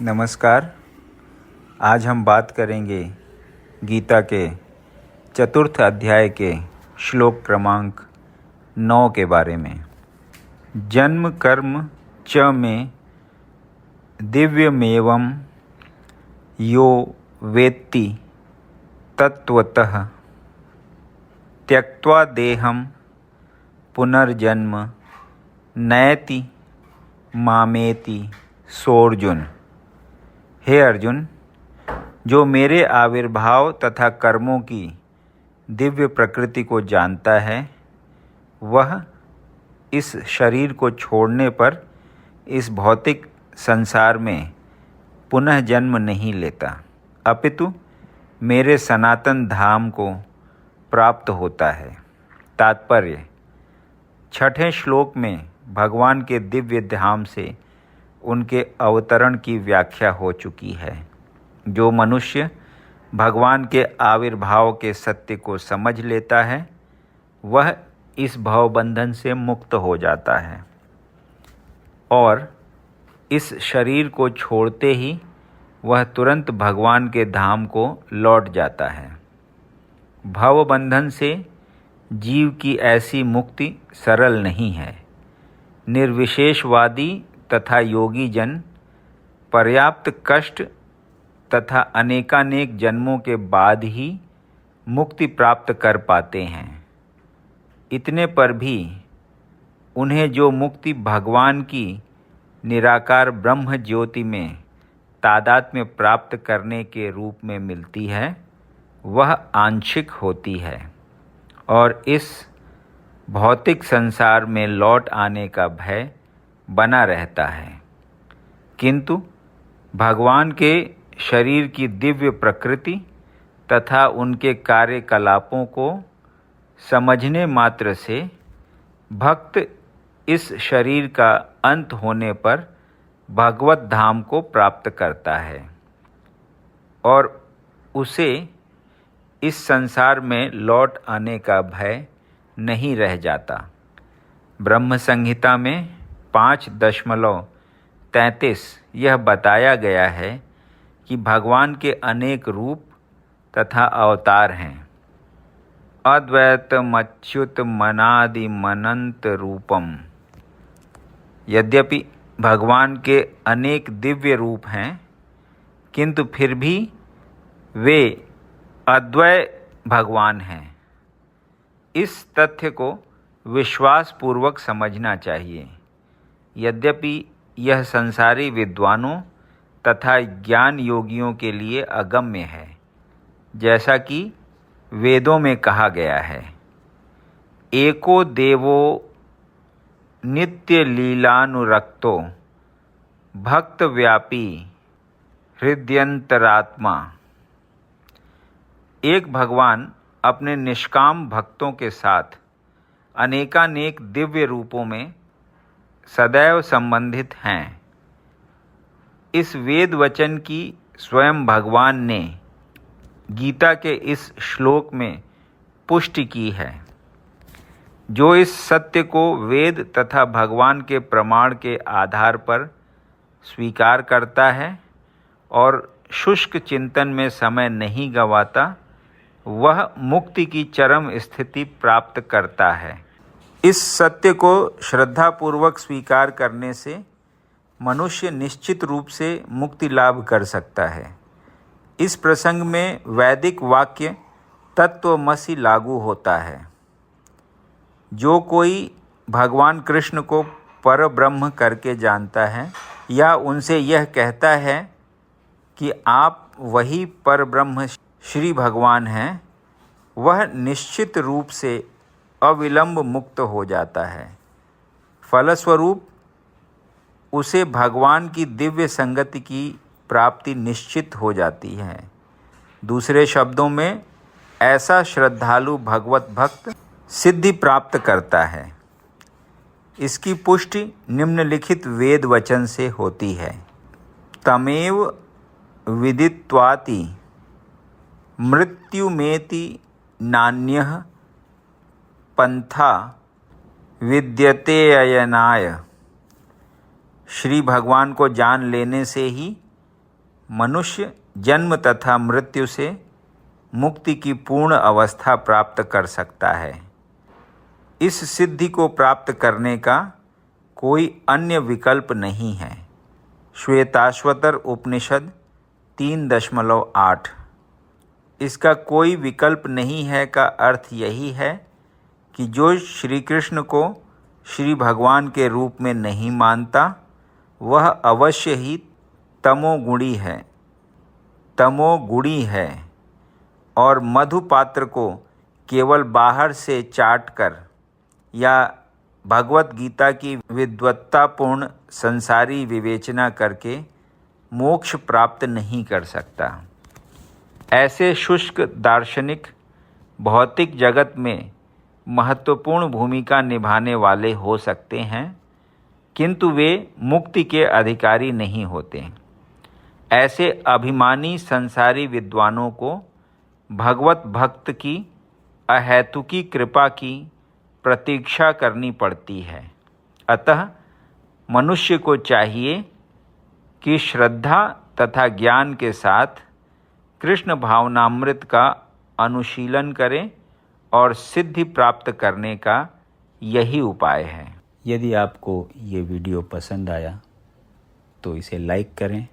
नमस्कार। आज हम बात करेंगे गीता के चतुर्थ अध्याय के श्लोक क्रमांक 9 के बारे में। जन्म कर्म च में दिव्यमेवं यो वेत्ति तत्त्वतः त्यक्त्वा देहं पुनर्जन्म नयति मामेति सोऽर्जुन। हे अर्जुन, जो मेरे आविर्भाव तथा कर्मों की दिव्य प्रकृति को जानता है, वह इस शरीर को छोड़ने पर इस भौतिक संसार में पुनः जन्म नहीं लेता, अपितु मेरे सनातन धाम को प्राप्त होता है। तात्पर्य: छठे श्लोक में भगवान के दिव्य धाम से उनके अवतरण की व्याख्या हो चुकी है। जो मनुष्य भगवान के आविर्भाव के सत्य को समझ लेता है, वह इस भवबंधन से मुक्त हो जाता है और इस शरीर को छोड़ते ही वह तुरंत भगवान के धाम को लौट जाता है। भवबंधन से जीव की ऐसी मुक्ति सरल नहीं है। निर्विशेषवादी तथा योगी जन पर्याप्त कष्ट तथा अनेकानेक जन्मों के बाद ही मुक्ति प्राप्त कर पाते हैं। इतने पर भी उन्हें जो मुक्ति भगवान की निराकार ब्रह्म ज्योति में तादात्म्य प्राप्त करने के रूप में मिलती है, वह आंशिक होती है और इस भौतिक संसार में लौट आने का भय बना रहता है। किंतु भगवान के शरीर की दिव्य प्रकृति तथा उनके कार्यकलापों को समझने मात्र से भक्त इस शरीर का अंत होने पर भगवत धाम को प्राप्त करता है और उसे इस संसार में लौट आने का भय नहीं रह जाता। ब्रह्म संहिता में 5.33 यह बताया गया है कि भगवान के अनेक रूप तथा अवतार हैं। अद्वैतमच्युत मनादि मनंत रूपम। यद्यपि भगवान के अनेक दिव्य रूप हैं, किंतु फिर भी वे अद्वय भगवान हैं। इस तथ्य को विश्वासपूर्वक समझना चाहिए। यद्यपि यह संसारी विद्वानों तथा ज्ञान योगियों के लिए अगम्य है, जैसा कि वेदों में कहा गया है, एको देवो नित्य लीलानुरक्तो भक्तव्यापी हृदयंतरात्मा। एक भगवान अपने निष्काम भक्तों के साथ अनेकानेक दिव्य रूपों में सदैव संबंधित हैं। इस वेद वचन की स्वयं भगवान ने गीता के इस श्लोक में पुष्टि की है। जो इस सत्य को वेद तथा भगवान के प्रमाण के आधार पर स्वीकार करता है और शुष्क चिंतन में समय नहीं गंवाता, वह मुक्ति की चरम स्थिति प्राप्त करता है। इस सत्य को श्रद्धापूर्वक स्वीकार करने से मनुष्य निश्चित रूप से मुक्ति लाभ कर सकता है। इस प्रसंग में वैदिक वाक्य तत्वमसि लागू होता है। जो कोई भगवान कृष्ण को परब्रह्म करके जानता है या उनसे यह कहता है कि आप वही परब्रह्म श्री भगवान हैं, वह निश्चित रूप से अविलंब मुक्त हो जाता है। फलस्वरूप उसे भगवान की दिव्य संगति की प्राप्ति निश्चित हो जाती है। दूसरे शब्दों में, ऐसा श्रद्धालु भगवत भक्त सिद्धि प्राप्त करता है। इसकी पुष्टि निम्नलिखित वेद वचन से होती है। तमेव विदित्वाति मृत्युमेति नान्यः पंथा विद्यते अयनाय। श्री भगवान को जान लेने से ही मनुष्य जन्म तथा मृत्यु से मुक्ति की पूर्ण अवस्था प्राप्त कर सकता है। इस सिद्धि को प्राप्त करने का कोई अन्य विकल्प नहीं है। श्वेताश्वतर उपनिषद 3.8। इसका कोई विकल्प नहीं है का अर्थ यही है कि जो श्री कृष्ण को श्री भगवान के रूप में नहीं मानता वह अवश्य ही तमोगुणी है और मधुपात्र को केवल बाहर से चाटकर या भगवत गीता की विद्वत्तापूर्ण संसारी विवेचना करके मोक्ष प्राप्त नहीं कर सकता। ऐसे शुष्क दार्शनिक भौतिक जगत में महत्वपूर्ण भूमिका निभाने वाले हो सकते हैं, किंतु वे मुक्ति के अधिकारी नहीं होते। ऐसे अभिमानी संसारी विद्वानों को भगवत भक्त की अहैतुकी कृपा की प्रतीक्षा करनी पड़ती है। अतः मनुष्य को चाहिए कि श्रद्धा तथा ज्ञान के साथ कृष्ण भावनामृत का अनुशीलन करें और सिद्धि प्राप्त करने का यही उपाय है। यदि आपको ये वीडियो पसंद आया तो इसे लाइक करें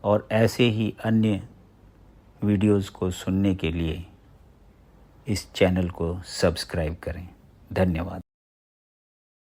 और ऐसे ही अन्य वीडियोस को सुनने के लिए इस चैनल को सब्सक्राइब करें। धन्यवाद।